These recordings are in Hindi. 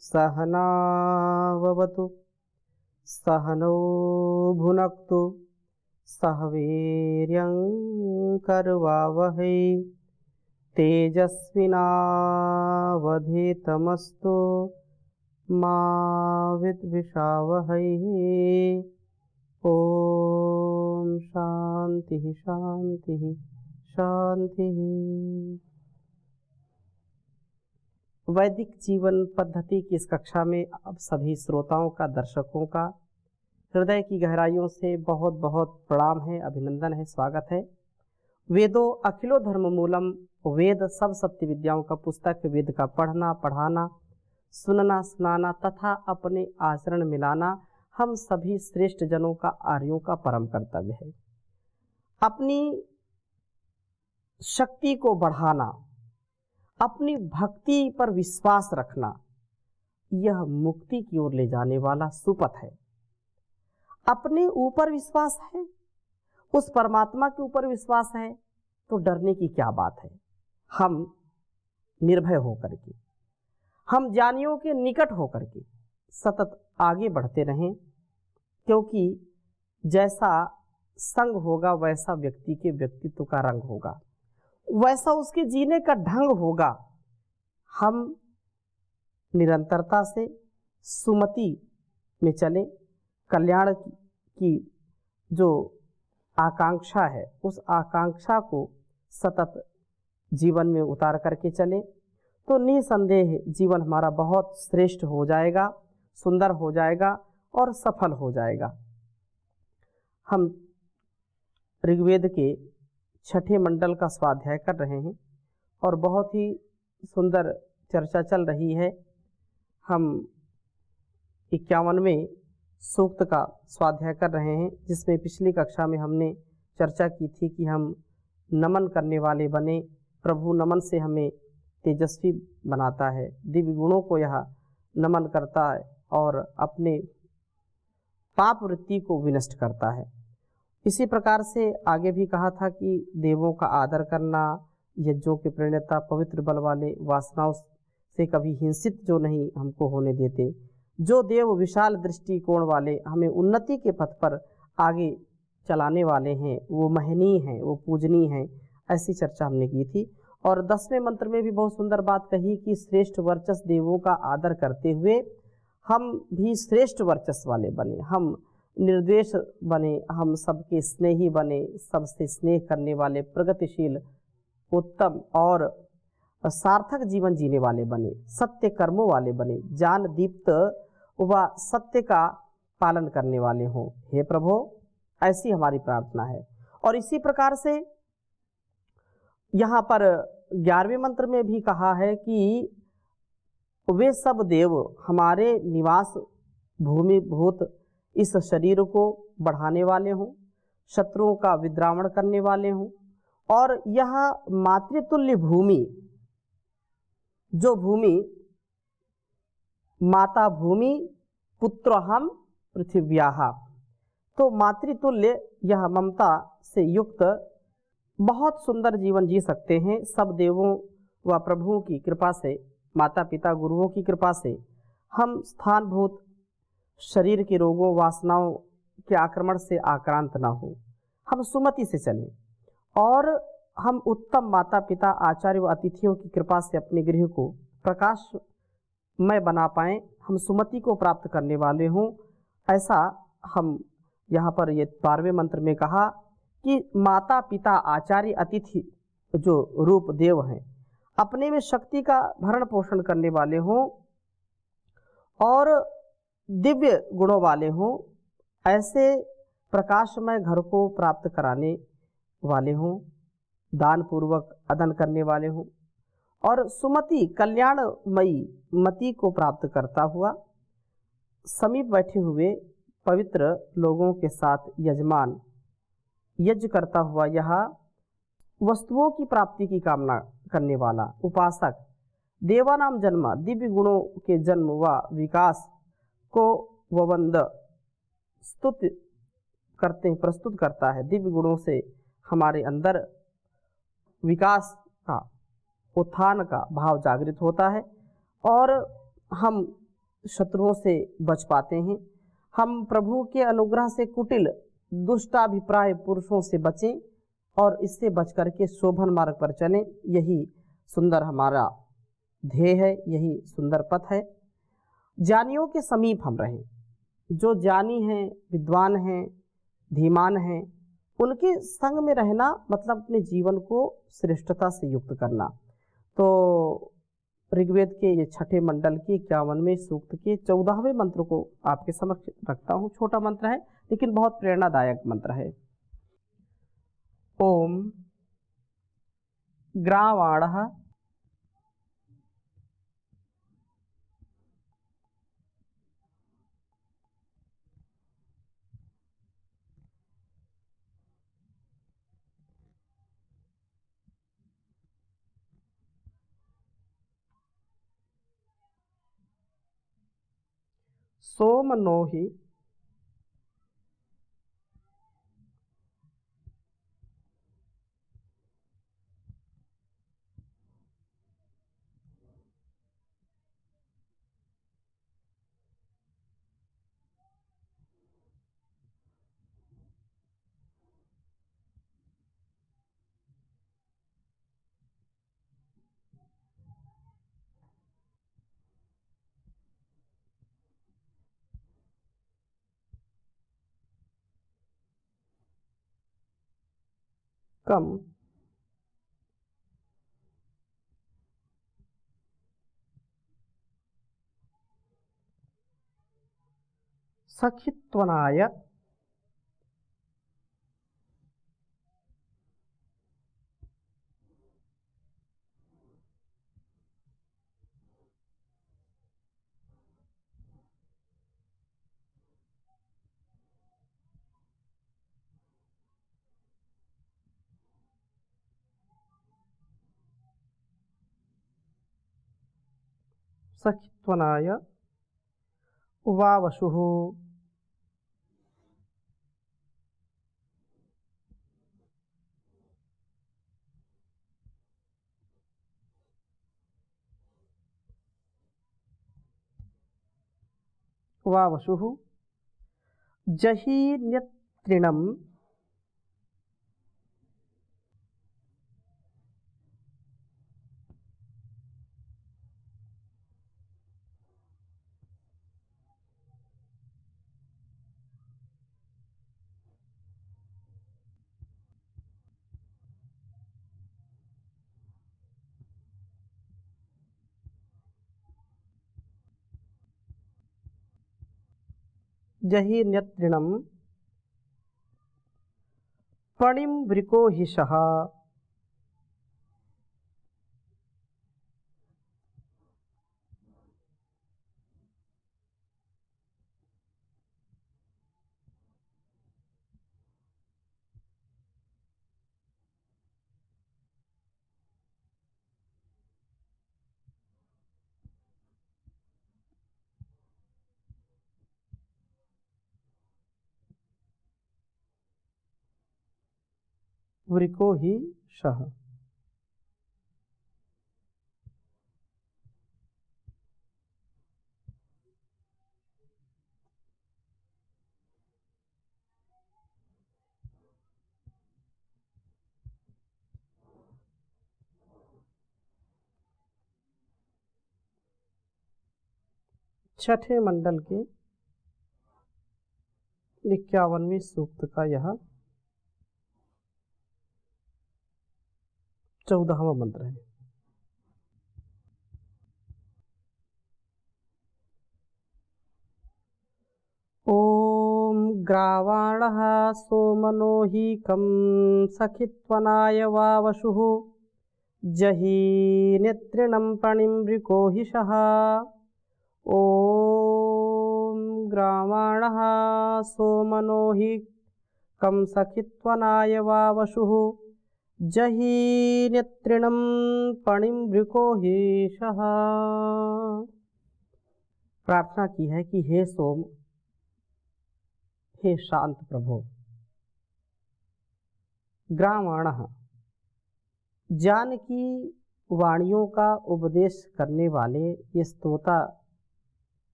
सहनाववतु सहनौ भुनक्तु सह वीर्यं करवावहै तेजस्विनावधीतमस्तु मा विद्विषावहै। ओम शांति शांति शांति। वैदिक जीवन पद्धति की इस कक्षा में अब सभी श्रोताओं का, दर्शकों का हृदय की गहराइयों से बहुत बहुत प्रणाम है, अभिनंदन है, स्वागत है। वेदों अखिलो धर्म मूलम, वेद सब सत्य विद्याओं का पुस्तक। वेद का पढ़ना, पढ़ाना, सुनना, सुनाना तथा अपने आचरण मिलाना हम सभी श्रेष्ठ जनों का, आर्यों का परम कर्तव्य है। अपनी शक्ति को बढ़ाना, अपनी भक्ति पर विश्वास रखना, यह मुक्ति की ओर ले जाने वाला सुपथ है। अपने ऊपर विश्वास है, उस परमात्मा के ऊपर विश्वास है, तो डरने की क्या बात है। हम निर्भय होकर के, हम ज्ञानियों के निकट होकर के सतत आगे बढ़ते रहें, क्योंकि जैसा संग होगा वैसा व्यक्ति के व्यक्तित्व का रंग होगा, वैसा उसके जीने का ढंग होगा। हम निरंतरता से सुमति में चलें, कल्याण की जो आकांक्षा है उस आकांक्षा को सतत जीवन में उतार करके चलें, तो निसंदेह जीवन हमारा बहुत श्रेष्ठ हो जाएगा, सुंदर हो जाएगा और सफल हो जाएगा। हम ऋग्वेद के 6ठे मंडल का स्वाध्याय कर रहे हैं और बहुत ही सुंदर चर्चा चल रही है। हम 51वें सूक्त का स्वाध्याय कर रहे हैं, जिसमें पिछली कक्षा में हमने चर्चा की थी कि हम नमन करने वाले बने। प्रभु नमन से हमें तेजस्वी बनाता है, दिव्य गुणों को यह नमन करता है और अपने पाप वृत्ति को विनष्ट करता है। इसी प्रकार से आगे भी कहा था कि देवों का आदर करना, यज्ञों के प्रणेता, पवित्र बल वाले, वासनाओं से कभी हिंसित जो नहीं हमको होने देते, जो देव विशाल दृष्टिकोण वाले हमें उन्नति के पथ पर आगे चलाने वाले हैं, वो महनीय हैं, वो पूजनीय हैं। ऐसी चर्चा हमने की थी। और 10वें मंत्र में भी बहुत सुंदर बात कही कि श्रेष्ठ वर्चस्व देवों का आदर करते हुए हम भी श्रेष्ठ वर्चस्व वाले बने, हम निर्द्वेष बने, हम सबके स्नेही बने, सबसे स्नेह करने वाले, प्रगतिशील, उत्तम और सार्थक जीवन जीने वाले बने, सत्य कर्मों वाले बने, ज्ञान दीप्त व सत्य का पालन करने वाले हों। हे प्रभु, ऐसी हमारी प्रार्थना है। और इसी प्रकार से यहाँ पर 11वें मंत्र में भी कहा है कि वे सब देव हमारे निवास भूमि भूत इस शरीर को बढ़ाने वाले हों, शत्रुओं का विद्रावण करने वाले हों, और यह मातृतुल्य भूमि, जो भूमि माता भूमि पुत्रोहम पृथिव्याः, तो मातृतुल्य यह ममता से युक्त बहुत सुंदर जीवन जी सकते हैं। सब देवों व प्रभुओं की कृपा से, माता पिता गुरुओं की कृपा से हम स्थानभूत शरीर के रोगों, वासनाओं के आक्रमण से आक्रांत ना हो, हम सुमति से चलें और हम उत्तम माता पिता, आचार्य व अतिथियों की कृपा से अपने गृह को प्रकाशमय बना पाएँ, हम सुमति को प्राप्त करने वाले हों। ऐसा हम यहाँ पर ये 12वें मंत्र में कहा कि माता पिता, आचार्य, अतिथि जो रूप देव हैं, अपने में शक्ति का भरण पोषण करने वाले हों और दिव्य गुणों वाले हों, ऐसे प्रकाशमय घर को प्राप्त कराने वाले हों, दान पूर्वक अदन करने वाले हों और सुमति कल्याणमयी मति को प्राप्त करता हुआ समीप बैठे हुए पवित्र लोगों के साथ यजमान यज्ञ करता हुआ यह वस्तुओं की प्राप्ति की कामना करने वाला उपासक देवानाम जन्म, दिव्य गुणों के जन्म व विकास को ववंद स्तुति करते हैं, प्रस्तुत करता है। दिव्य गुणों से हमारे अंदर विकास का, उत्थान का भाव जागृत होता है और हम शत्रुओं से बच पाते हैं। हम प्रभु के अनुग्रह से कुटिल दुष्टाभिप्राय पुरुषों से बचें और इससे बच करके शोभन मार्ग पर चलें। यही सुंदर हमारा ध्येय है, यही सुंदर पथ है। ज्ञानियों के समीप हम रहें। जो ज्ञानी हैं, विद्वान हैं, धीमान हैं, उनके संग में रहना मतलब अपने जीवन को श्रेष्ठता से युक्त करना। तो ऋग्वेद के ये छठे मंडल के 51वें सूक्त के 14वें मंत्र को आपके समक्ष रखता हूँ। छोटा मंत्र है लेकिन बहुत प्रेरणादायक मंत्र है। ओम ग्रावाणः सोमनोहि कम सखित्वनाय सखित्वनाय वावशुः वावशुः जहीन्यत्रिणम् जहीन्यत्रिणम् पणिं वृकोहिषः वृकोहिषः। छठे मंडल के 51वें सूक्त का यह 14वां मंत्र है। ओम ग्रावाणः सोमनोहि कं सखित्वनाय वावशुः जहीन्यत्रिणं पणिं वृकोहिषः। ओम ग्रावाणः सोमनोहि कं सखित्वनाय वावशुः जहीन्यत्रिणं पणिं वृकोहिषः। प्रार्थना की है कि हे सोम, हे शांत प्रभु, ग्रावाणः ज्ञान की वाणियों का उपदेश करने वाले ये स्तोता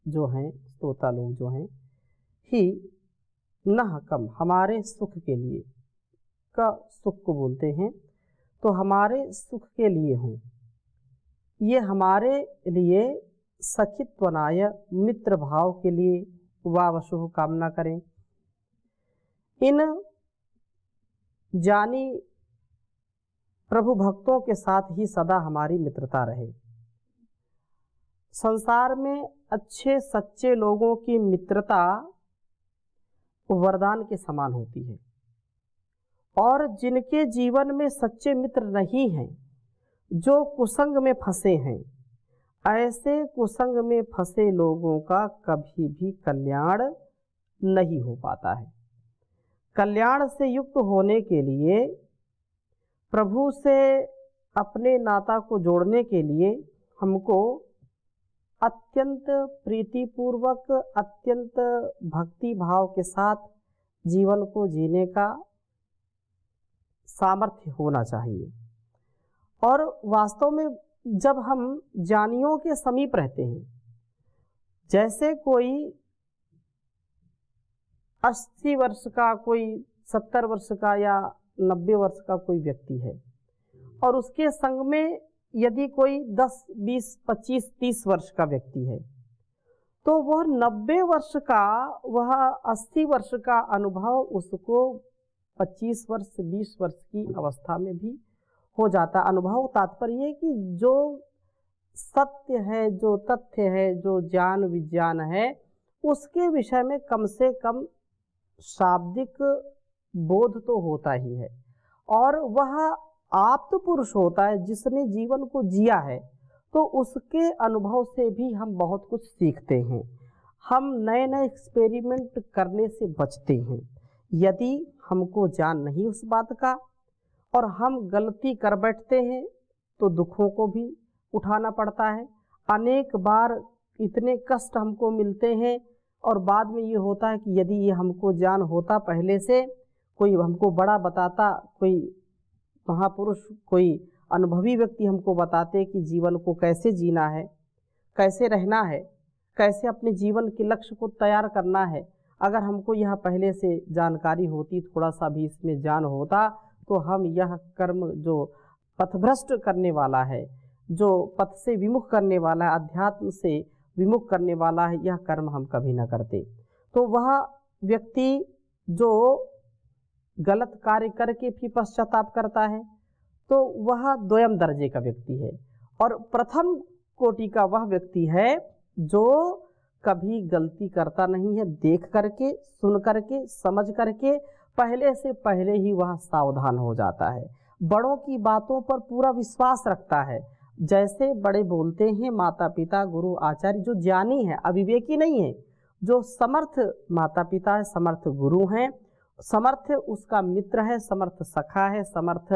जो हैं, श्रोता लोग जो हैं, ही नह कम, हमारे सुख के लिए, का सुख को बोलते हैं, तो हमारे सुख के लिए हों, ये हमारे लिए सखित्वनाय, मित्र भाव के लिए वावशुभ कामना करें। इन जानी प्रभु भक्तों के साथ ही सदा हमारी मित्रता रहे। संसार में अच्छे सच्चे लोगों की मित्रता वरदान के समान होती है, और जिनके जीवन में सच्चे मित्र नहीं हैं, जो कुसंग में फंसे हैं, ऐसे कुसंग में फंसे लोगों का कभी भी कल्याण नहीं हो पाता है। कल्याण से युक्त होने के लिए, प्रभु से अपने नाता को जोड़ने के लिए हमको अत्यंत प्रीतिपूर्वक, अत्यंत भक्ति भाव के साथ जीवन को जीने का सामर्थ्य होना चाहिए। और वास्तव में जब हम ज्ञानियों के समीप रहते हैं, जैसे कोई 80 वर्ष का, कोई 70 वर्ष का या 90 वर्ष का कोई व्यक्ति है, और उसके संग में यदि कोई 10, 20, 25, 30 वर्ष का व्यक्ति है, तो वह 90 वर्ष का, वह 80 वर्ष का अनुभव उसको 25 वर्ष, 20 वर्ष की अवस्था में भी हो जाता। अनुभव तात्पर्य कि जो सत्य है, जो तथ्य है, जो ज्ञान विज्ञान है, उसके विषय में कम से कम शाब्दिक बोध तो होता ही है, और वह आप्त पुरुष होता है जिसने जीवन को जिया है, तो उसके अनुभव से भी हम बहुत कुछ सीखते हैं। हम नए नए एक्सपेरिमेंट करने से बचते हैं। यदि हमको ज्ञान नहीं उस बात का और हम गलती कर बैठते हैं, तो दुखों को भी उठाना पड़ता है। अनेक बार इतने कष्ट हमको मिलते हैं, और बाद में ये होता है कि यदि ये हमको ज्ञान होता पहले से, कोई हमको बड़ा बताता, कोई महापुरुष, कोई अनुभवी व्यक्ति हमको बताते कि जीवन को कैसे जीना है, कैसे रहना है, कैसे अपने जीवन के लक्ष्य को तैयार करना है, अगर हमको यह पहले से जानकारी होती, थोड़ा सा भी इसमें ज्ञान होता, तो हम यह कर्म जो पथभ्रष्ट करने वाला है, जो पथ से विमुख करने वाला है, अध्यात्म से विमुख करने वाला है, यह कर्म हम कभी न करते। तो वह व्यक्ति जो गलत कार्य करके भी पश्चाताप करता है, तो वह द्वयम दर्जे का व्यक्ति है। और प्रथम कोटि का वह व्यक्ति है जो कभी गलती करता नहीं है, देख करके, सुन करके, समझ करके पहले से पहले ही वह सावधान हो जाता है, बड़ों की बातों पर पूरा विश्वास रखता है। जैसे बड़े बोलते हैं, माता पिता, गुरु, आचार्य, जो ज्ञानी है, अविवेकी नहीं है, जो समर्थ माता पिता है, समर्थ गुरु हैं, समर्थ उसका मित्र है, समर्थ सखा है, समर्थ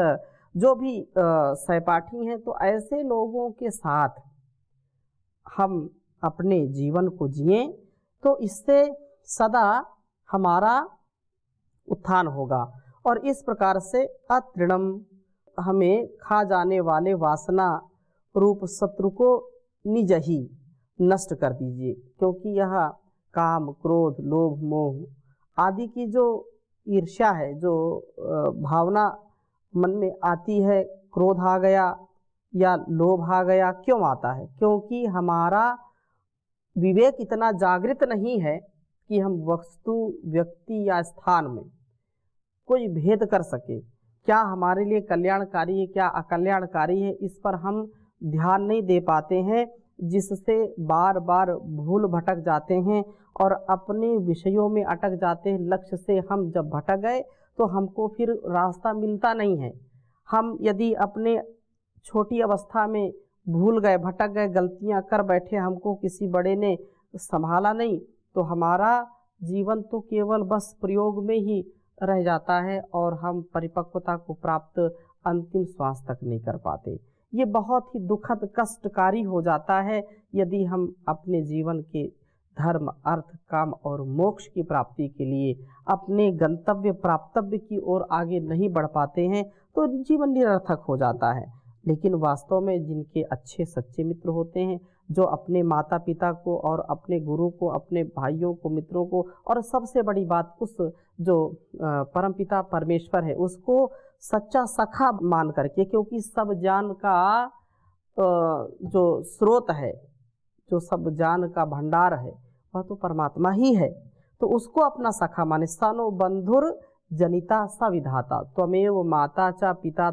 जो भी सहपाठी हैं, तो ऐसे लोगों के साथ हम अपने जीवन को जिएं, तो इससे सदा हमारा उत्थान होगा। और इस प्रकार से अतृणम, हमें खा जाने वाले वासना रूप शत्रु को निज ही नष्ट कर दीजिए, क्योंकि यह काम, क्रोध, लोभ, मोह आदि की जो ईर्ष्या है, जो भावना मन में आती है, क्रोध आ गया या लोभ आ गया, क्यों आता है? क्योंकि हमारा विवेक इतना जागृत नहीं है कि हम वस्तु, व्यक्ति या स्थान में कोई भेद कर सके। क्या हमारे लिए कल्याणकारी है, क्या अकल्याणकारी है, इस पर हम ध्यान नहीं दे पाते हैं, जिससे बार बार भूल भटक जाते हैं और अपने विषयों में अटक जाते हैं। लक्ष्य से हम जब भटक गए तो हमको फिर रास्ता मिलता नहीं है। हम यदि अपने छोटी अवस्था में भूल गए, भटक गए, गलतियां कर बैठे, हमको किसी बड़े ने संभाला नहीं, तो हमारा जीवन तो केवल बस प्रयोग में ही रह जाता है और हम परिपक्वता को प्राप्त अंतिम श्वास तक नहीं कर पाते। ये बहुत ही दुखद, कष्टकारी हो जाता है यदि हम अपने जीवन के धर्म, अर्थ, काम और मोक्ष की प्राप्ति के लिए अपने गंतव्य प्राप्तव्य की ओर आगे नहीं बढ़ पाते हैं, तो जीवन निरर्थक हो जाता है। लेकिन वास्तव में जिनके अच्छे सच्चे मित्र होते हैं, जो अपने माता पिता को और अपने गुरु को, अपने भाइयों को, मित्रों को, और सबसे बड़ी बात उस जो परमपिता परमेश्वर है उसको सच्चा सखा मान करके, क्योंकि सब ज्ञान का जो स्रोत है, जो सब ज्ञान का भंडार है, वह तो परमात्मा ही है। तो उसको अपना सखा माने। सनो बंधुर जनिता स विधाता, त्वमेव माता च पिता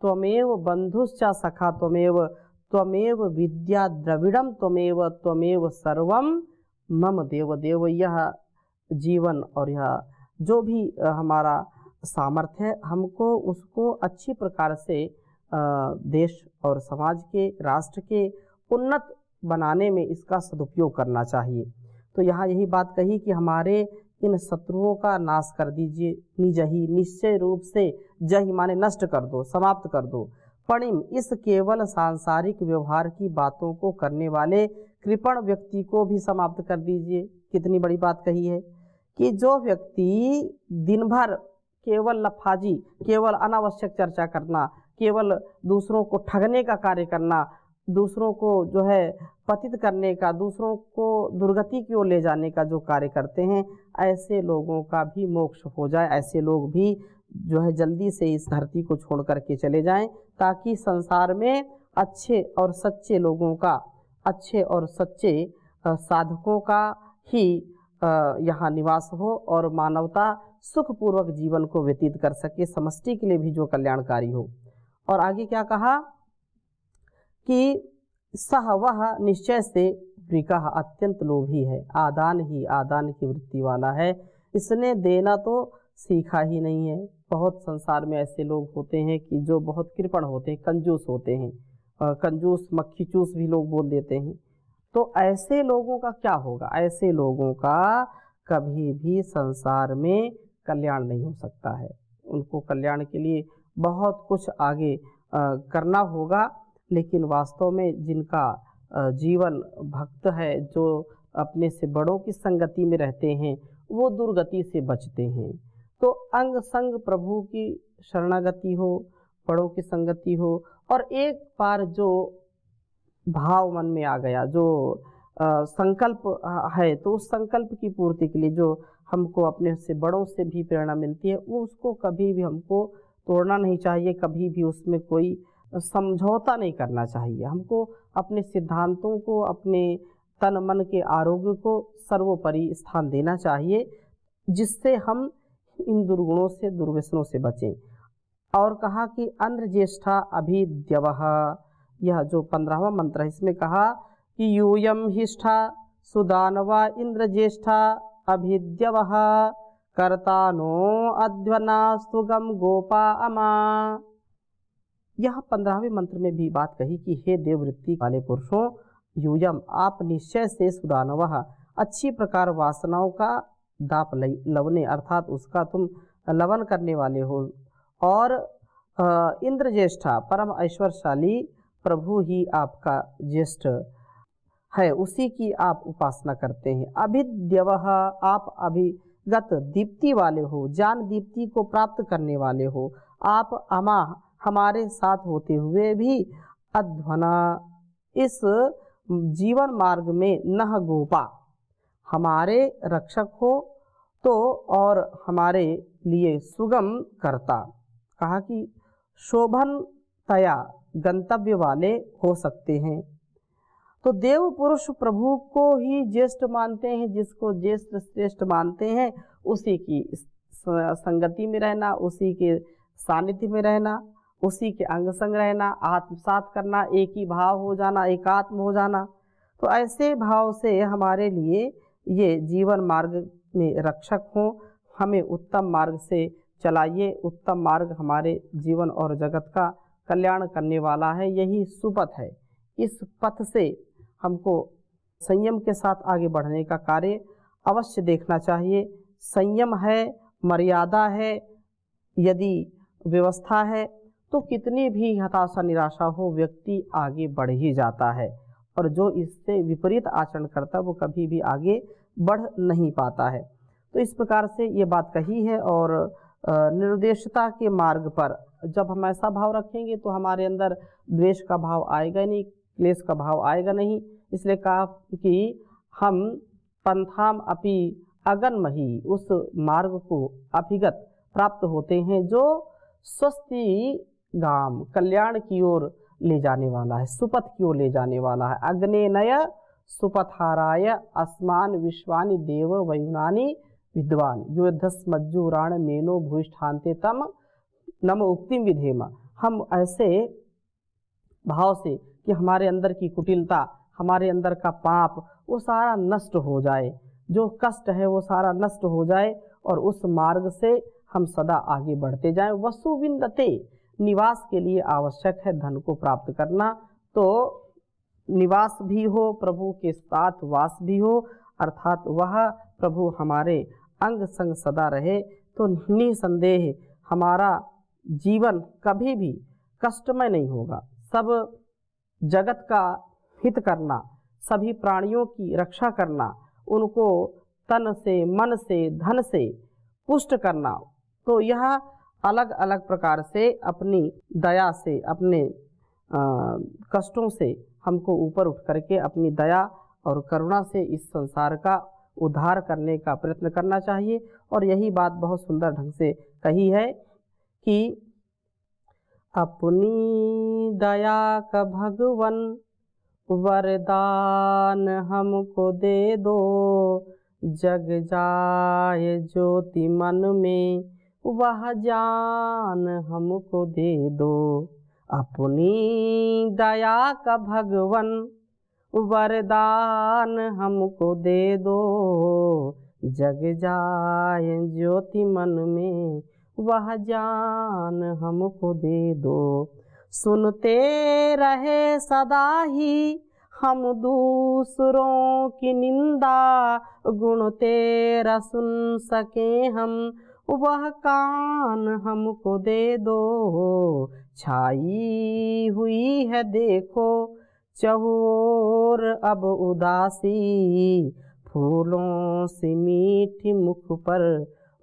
त्वमेव बंधुश्च सखा त्वमेव विद्या द्रविड़म त्वमेव सर्वम मम देव देव। यह जीवन और यह जो भी हमारा सामर्थ्य है, हमको उसको अच्छी प्रकार से देश और समाज के, राष्ट्र के उन्नत बनाने में इसका सदुपयोग करना चाहिए। तो यहाँ यही बात कही कि हमारे इन शत्रुओं का नाश कर दीजिए, निजहि निश्चय रूप से, जहि माने नष्ट कर दो, समाप्त कर दो। पणिम इस केवल सांसारिक व्यवहार की बातों को करने वाले कृपण व्यक्ति को भी समाप्त कर दीजिए। कितनी बड़ी बात कही है कि जो व्यक्ति दिन भर केवल लफाजी, केवल अनावश्यक चर्चा करना, केवल दूसरों को ठगने का कार्य करना, दूसरों को जो है पतित करने का, दूसरों को दुर्गति की ओर ले जाने का जो कार्य करते हैं, ऐसे लोगों का भी मोक्ष हो जाए। ऐसे लोग भी जो है जल्दी से इस धरती को छोड़ करके चले जाएं, ताकि संसार में अच्छे और सच्चे लोगों का, अच्छे और सच्चे साधकों का ही यहाँ निवास हो और मानवता सुखपूर्वक जीवन को व्यतीत कर सके, समष्टि के लिए भी जो कल्याणकारी हो। और आगे क्या कहा कि सह वह निश्चय से वृकः अत्यंत लोभी है, आदान की वृत्ति वाला है, इसने देना तो सीखा ही नहीं है। बहुत संसार में ऐसे लोग होते हैं कि जो बहुत कृपण होते हैं, कंजूस होते हैं, कंजूस मक्खी चूस भी लोग बोल देते हैं। तो ऐसे लोगों का क्या होगा? ऐसे लोगों का कभी भी संसार में कल्याण नहीं हो सकता है। उनको कल्याण के लिए बहुत कुछ आगे करना होगा, लेकिन वास्तव में जिनका जीवन भक्त है, जो अपने से बड़ों की संगति में रहते हैं, वो दुर्गति से बचते हैं। तो अंग संग प्रभु की शरणागति हो, बड़ों की संगति हो, और एक बार जो भाव मन में आ गया, जो संकल्प है, तो उस संकल्प की पूर्ति के लिए जो हमको अपने से बड़ों से भी प्रेरणा मिलती है, वो उसको कभी भी हमको तोड़ना नहीं चाहिए, कभी भी उसमें कोई समझौता नहीं करना चाहिए। हमको अपने सिद्धांतों को, अपने तन मन के आरोग्य को सर्वोपरि स्थान देना चाहिए, जिससे हम इन दुर्गुणों से, दुर्व्यसनों से बचें। और कहा कि अंध्रज्येष्ठा अभिद्यवः, यह जो 15वां मंत्र है, इसमें कहा कि यूयम हिष्ठा सुदानवा इंद्रज्येष्ठा अभिद्यवः कर्तानो अध्वना सुगम गोपा अमा। यह 15वें मंत्र में भी बात कही कि हे देववृत्ति वाले पुरुषों, यूयम आप निश्चय से सुदानवः अच्छी प्रकार वासनाओं का दाप लवने, अर्थात उसका तुम लवन करने वाले हो, और इंद्रज्येष्ठा परम ऐश्वर्यशाली प्रभु ही आपका ज्येष्ठ है, उसी की आप उपासना करते हैं। अभिद्यवः आप अभिगत दीप्ति वाले हो, ज्ञान दीप्ति को प्राप्त करने वाले हो। आप अमा हमारे साथ होते हुए भी अध्वना इस जीवन मार्ग में नह गोपा हमारे रक्षक हो, तो और हमारे लिए सुगम करता। कहा कि शोभनतया गंतव्य वाले हो सकते हैं। तो देव पुरुष प्रभु को ही ज्येष्ठ मानते हैं, जिसको ज्येष्ठ श्रेष्ठ मानते हैं, उसी की संगति में रहना, उसी के सानिध्य में रहना, उसी के अंग संग रहना, आत्मसात करना, एक ही भाव हो जाना, एकात्म हो जाना। तो ऐसे भाव से हमारे लिए ये जीवन मार्ग में रक्षक हों, हमें उत्तम मार्ग से चलाइए। उत्तम मार्ग हमारे जीवन और जगत का कल्याण करने वाला है, यही सुपथ है। इस पथ से हमको संयम के साथ आगे बढ़ने का कार्य अवश्य देखना चाहिए। संयम है, मर्यादा है, यदि व्यवस्था है, तो कितनी भी हताशा निराशा हो, व्यक्ति आगे बढ़ ही जाता है, और जो इससे विपरीत आचरण करता है वो कभी भी आगे बढ़ नहीं पाता है। तो इस प्रकार से ये बात कही है, और निर्देशता के मार्ग पर जब हम ऐसा भाव रखेंगे तो हमारे अंदर द्वेष का भाव आएगा नहीं, क्लेश का भाव आएगा नहीं। इसलिए कहा कि हम पंथाम अपि अगन्महि, उस मार्ग को अभिगत प्राप्त होते हैं जो स्वस्ति गाम, कल्याण की ओर ले जाने वाला है, सुपथ की ओर ले जाने वाला है। अग्नेनय सुपथाराय अस्मान विश्वानि देव वयुनानि विद्वान युद्धस्मज्जुराण मेनो भूष्ठान्ते तम नम उक्तिम विधेम। हम ऐसे भाव से कि हमारे अंदर की कुटिलता, हमारे अंदर का पाप वो सारा नष्ट हो जाए, जो कष्ट है वो सारा नष्ट हो जाए और उस मार्ग से हम सदा आगे बढ़ते जाएं। वसु विंदते, निवास के लिए आवश्यक है धन को प्राप्त करना, तो निवास भी हो, प्रभु के साथ वास भी हो, अर्थात वह प्रभु हमारे अंग संग सदा रहे, तो निसंदेह हमारा जीवन कभी भी कष्टमय नहीं होगा। सब जगत का हित करना, सभी प्राणियों की रक्षा करना, उनको तन से, मन से, धन से पुष्ट करना, तो यह अलग अलग प्रकार से अपनी दया से, अपने कष्टों से हमको ऊपर उठ करके अपनी दया और करुणा से इस संसार का उद्धार करने का प्रयत्न करना चाहिए। और यही बात बहुत सुंदर ढंग से कही है कि अपनी दया का भगवन वरदान हमको दे दो, जग जाए ज्योति मन में वह ज्ञान हमको दे दो। अपनी दया का भगवन वरदान हमको दे दो, जग जाए ज्योति मन में वह ज्ञान हमको दे दो। सुनते रहे सदा ही हम दूसरों की निंदा, गुण तेरा सुन सके हम वह कान हमको दे दो। छाई हुई है देखो चहुओर अब उदासी, फूलों से मीठी मुख पर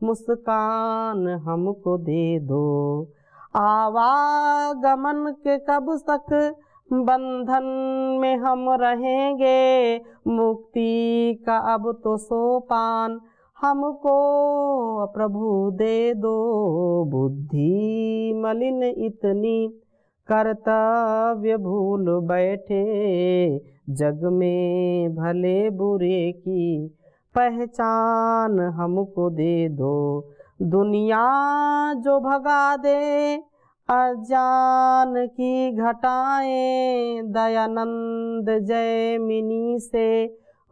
मुस्कान हमको दे दो। आवागमन के कब तक बंधन में हम रहेंगे, मुक्ति का अब तो सोपान हमको प्रभु दे दो। बुद्धि मलिन इतनी कर्तव्य भूल बैठे, जग में भले बुरे की पहचान हमको दे दो। दुनिया जो भगा दे अज्ञान की घटाएं, दयानंद जयमिनी से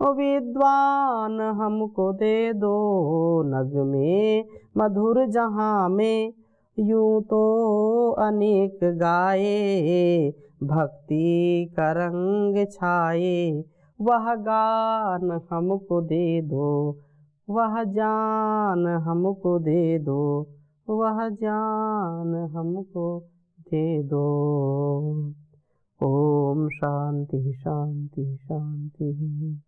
विद्वान हमको दे दो। नग में मधुर जहाँ में यूं तो अनेक गाए, भक्ति का रंग छाए वह गान हमको दे दो, वह जान हमको दे दो, वह जान हमको दे दो। ओम शांति शांति शांति।